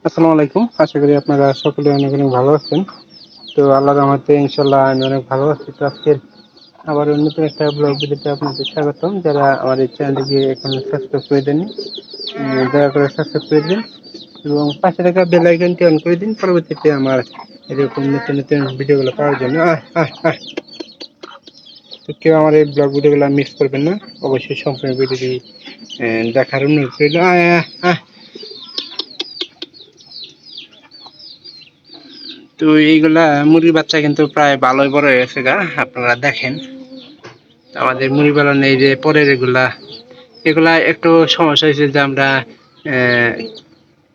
আসসালামু আলাইকুম। আশা করি আপনারা সকলে অনেক অনেক ভালো আছেন। তো আল্লাহর রহমতে ইনশাল্লাহ আমি অনেক ভালো আছি। তো আজকের আবার নতুন একটা ব্লগ ভিডিওতে আপনাদের স্বাগতম। যারা আমার এই চ্যানেলটিকে এখনো সাবস্ক্রাইব করে দেননি, দয়া করে সাবস্ক্রাইব করে দিন এবং পাশে থাকা বেল আইকনটি অন করে দিন পরবর্তীতে আমার এরকম নতুন নতুন ভিডিওগুলো পাওয়ার জন্য। তো কেউ আমার এই ব্লগ ভিডিওগুলো মিস করবেন না, অবশ্যই সম্পূর্ণ ভিডিওটি দেখার অনুরোধ রইল। তো এইগুলা মুরগির বাচ্চা কিন্তু প্রায় ভালোই বড় হয়ে গেছে গা, আপনারা দেখেন। আমাদের মুরগি পালনে এই যে পরের এগুলা একটু সমস্যা হয়েছে যে আমরা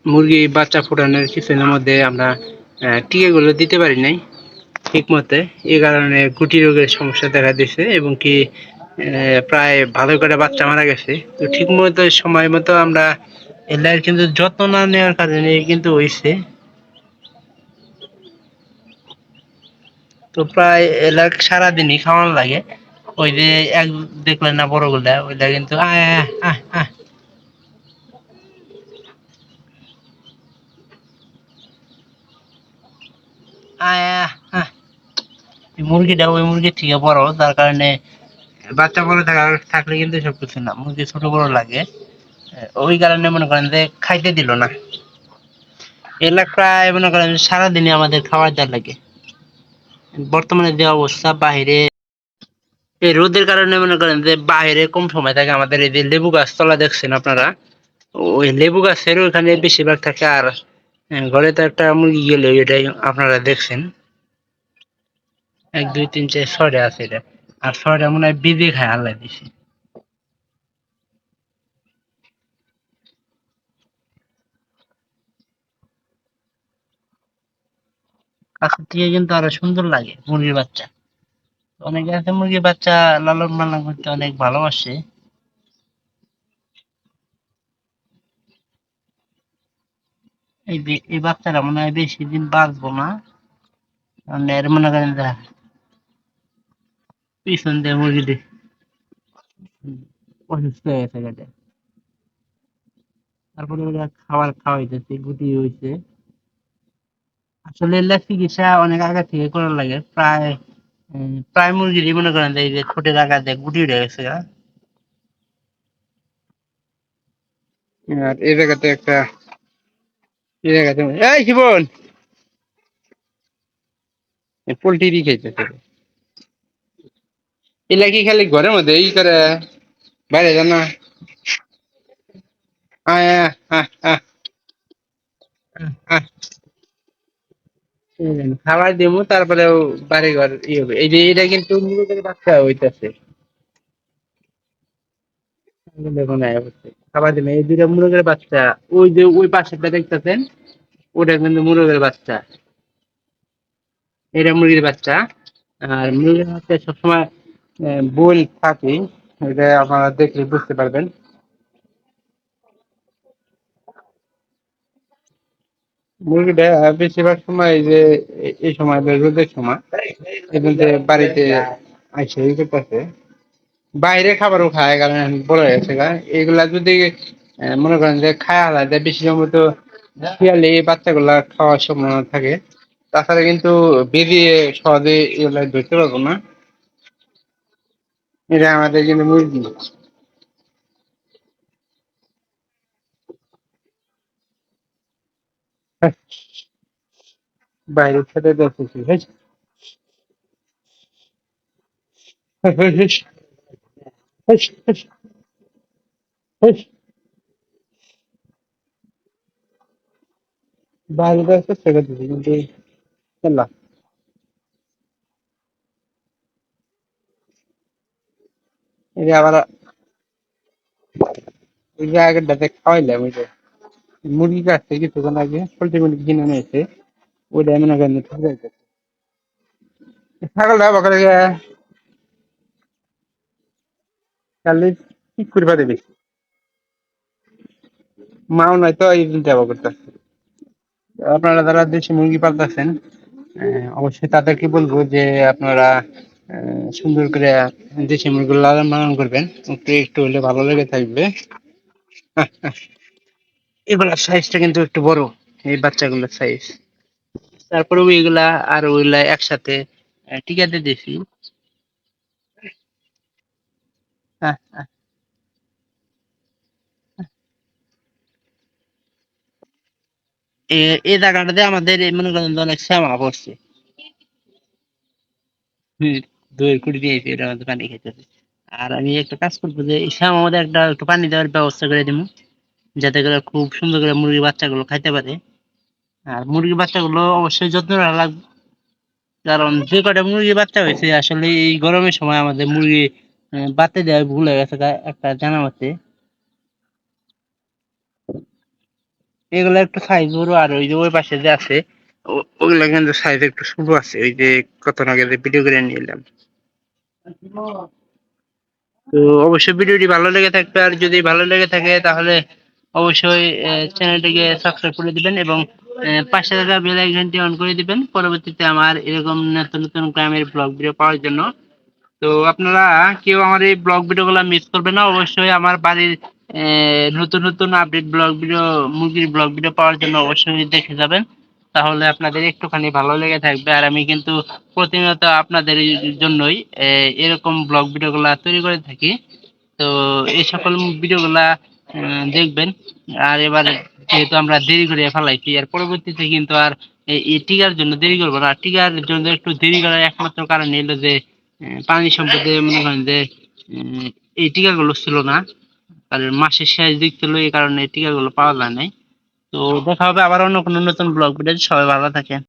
মুরগি বাচ্চা ফোটানোর কিছুদিনের মধ্যে আমরা টিকাগুলো দিতে পারি নাই ঠিক মতে। এই কারণে গুটি রোগের সমস্যা দেখা দিয়েছে এবং কি প্রায় ভালো করে বাচ্চা মারা গেছে। তো ঠিক মতো সময় মতো আমরা এলার কিন্তু যত্ন না নেওয়ার কারণে কিন্তু হয়েছে। তো প্রায় এলাক সারাদিনই খাওয়ানো লাগে। ওই যে এক দেখলেন না বড়গুলা, ওইটা কিন্তু মুরগিটা ওই মুরগির থেকে বড়, তার কারণে বাচ্চা বড় থাকলে কিন্তু সবকিছু না, মুরগি ছোট বড় লাগে। ওই কারণে মনে করেন যে খাইতে দিল না। এলাক প্রায় মনে করেন সারাদিনই আমাদের খাবার দেওয়ার লাগে। বর্তমানে যে অবস্থা বাহিরে, এই রোদের কারণে মনে করেন যে বাইরে কম সময় থাকে। আমাদের এই যে লেবু গাছ তলা দেখছেন আপনারা, ওই লেবু গাছের ওখানে বেশিরভাগ থাকে। আর ঘরে তো একটা মুরগি গেলে এটাই আপনারা দেখছেন, 1 2 3 4 6টা আছে এটা। আর 6টা মনে হয় বিজে খায় আল্লাহ দিছে। কাছের থেকে কিন্তু আরো সুন্দর লাগে মুরগির বাচ্চা। অনেকে আছে মুরগির বাচ্চা লালন পালন করতে অনেক ভালোবাসে। এই বাচ্চারা মনে হয় বেশি দিন বাঁচবো না। কারণ এর মনে করেন যে পিছন দিয়ে মুরগি অসুস্থ হয়ে গেছে গেটে। তারপরে ওরা খাবার খাওয়াইতেছে, গুটি হইছে। আসলে এগুলা চিকিৎসা অনেক আগে থেকে করার লাগে। প্রায় মুরগিরই মনে করেন যে এই যে ঠোঁটের আঘাতে গুটি উঠে গেছে গা। আর এই জায়গাতে একটা এই জায়গাতে এই জীবন পোল্ট্রি খাইতেছে। এগুলা কি খালি ঘরের মধ্যে ই করে, বাইরে যান না? আয় আয় আয় আয় আয়। খাবার দিব, তারপরেও বাড়ি ঘর ই হবে। এই যে এটা কিন্তু মুরগির বাচ্চা হইতেছে। দেখুন খাবার দিবে এই দুইটা মুরগের বাচ্চা। ওই যে ওই পাশেরটা দেখতেছেন, ওটা কিন্তু মুরগের বাচ্চা, এটা মুরগির বাচ্চা। আর মুরগির বাচ্চা সবসময় বোল থাকে, এটা আপনারা দেখলে বুঝতে পারবেন। মুরগিটা বেশিরভাগ সময় এই যে এই সময় রোদের সময় এমনিতে বাড়িতে আইসে ই করতেছে। বাইরে খাবারও খায়, কারণ এখন বড় হয়ে গেছে গা। এগুলা যদি মনে করেন যে খায় আলাদা বেশি সময়, তো শিয়ালে এই বাচ্চাগুলা খাওয়ার সম্ভাবনা থাকে। তাছাড়া কিন্তু বেরিয়ে সহজে এগুলা ধরতে পারবো না। এটা আমাদের কিন্তু মুরগি বাইরে খেতে দেখতেছি। বাইরে দেখতে ছেড়ে দিচ্ছি কিন্তু খেলা এই যে আবার ওই যে আগেরটাতে খাওয়াইলাম। ওই যে মুরগি কাটছে কিছুক্ষণ আগে, পোল্ট্রি মুরগি কিনে নিয়েছে, ওইটা মনে করেন ঠিক আছে। ছাগলটা বকরে খালি ঠিক করে পারে বেশি মাও নাই তো এই চিন্তা করতেছে। আপনারা যারা দেশি মুরগি পালতেছেন, অবশ্যই তাদেরকে বলবো যে আপনারা সুন্দর করে দেশি মুরগি লালন পালন করবেন, একটু একটু হলে ভালো লেগে থাকবে। এগুলার সাইজটা কিন্তু একটু বড়। এই বাচ্চাগুলোর সাইজ। তারপরে ওইগুলা আর ওইগুলা একসাথে টিকাতে দিছি। আহ, আহ, এই জায়গাটাতে আমাদের মনে করেন যে অনেক শ্যামা পড়ছে। হুম, দইয়ের কুড়ি দিয়েছি এটার মধ্যে পানি খাইতেছে। আর আমি একটা কাজ করবো যে এই শ্যামার মধ্যে একটা একটু পানি দেওয়ার ব্যবস্থা করে দিব, যাতে করে খুব সুন্দর করে মুরগির বাচ্চাগুলো খাইতে পারে। আর মুরগির বাচ্চাগুলো অবশ্যই যত্ন নেওয়া লাগবে, কারণ যে কটা মুরগির বাচ্চা হয়েছে আসলে এই গরমের সময় আমাদের মুরগি বাচ্চা দেওয়া ভুল হয়ে গেছে একটা জানা মতে। এগুলো একটু সাইজ বড়, আর ওই যে ওই পাশে যে আছে ওগুলা কিন্তু সাইজ একটু ছোট আছে, ওই যে কত আগে যে ভিডিও করে নিয়ে এলাম। তো অবশ্যই ভিডিওটি ভালো লেগে থাকবে, আর যদি ভালো লেগে থাকে তাহলে অবশ্যই চ্যানেলটিকে সাবস্ক্রাইব করে দিবেন এবং পাশে থাকা বেল আইকনটি অন করে দিবেন পরবর্তীতে আমার এরকম নতুন নতুন গ্রামের ব্লগ ভিডিও পাওয়ার জন্য। তো আপনারা কেউ আমার এই ব্লগ ভিডিওগুলো মিস করবেন না, অবশ্যই আমার বাড়ির নতুন নতুন আপডেট ব্লগ ভিডিও, মুরগির ব্লগ ভিডিও পাওয়ার জন্য অবশ্যই দেখে যাবেন। তাহলে আপনাদের একটুখানি ভালো লেগে থাকবে, আর আমি কিন্তু প্রতিনিয়ত আপনাদের জন্যই এরকম ব্লগ ভিডিওগুলো তৈরি করে থাকি। তো এই সকল ভিডিওগুলা দেখবেন। আর এবার যেহেতু আমরা দেরি করে ফেলাইছি, আর পরবর্তীতে কিন্তু আর এই টিকার জন্য দেরি করবো না। টিকার জন্য একটু দেরি করার একমাত্র কারণ হলো যে পানি সম্পদে মনে করেন যে উম, এই টিকাগুলো ছিল না, কারণ মাসের শেষ দিক ছিল, এই কারণে এই টিকাগুলো পাওয়া যায় নাই। তো দেখা হবে আবার অন্য কোনো নতুন ব্লগ ভিডিও। সবাই ভালো থাকেন।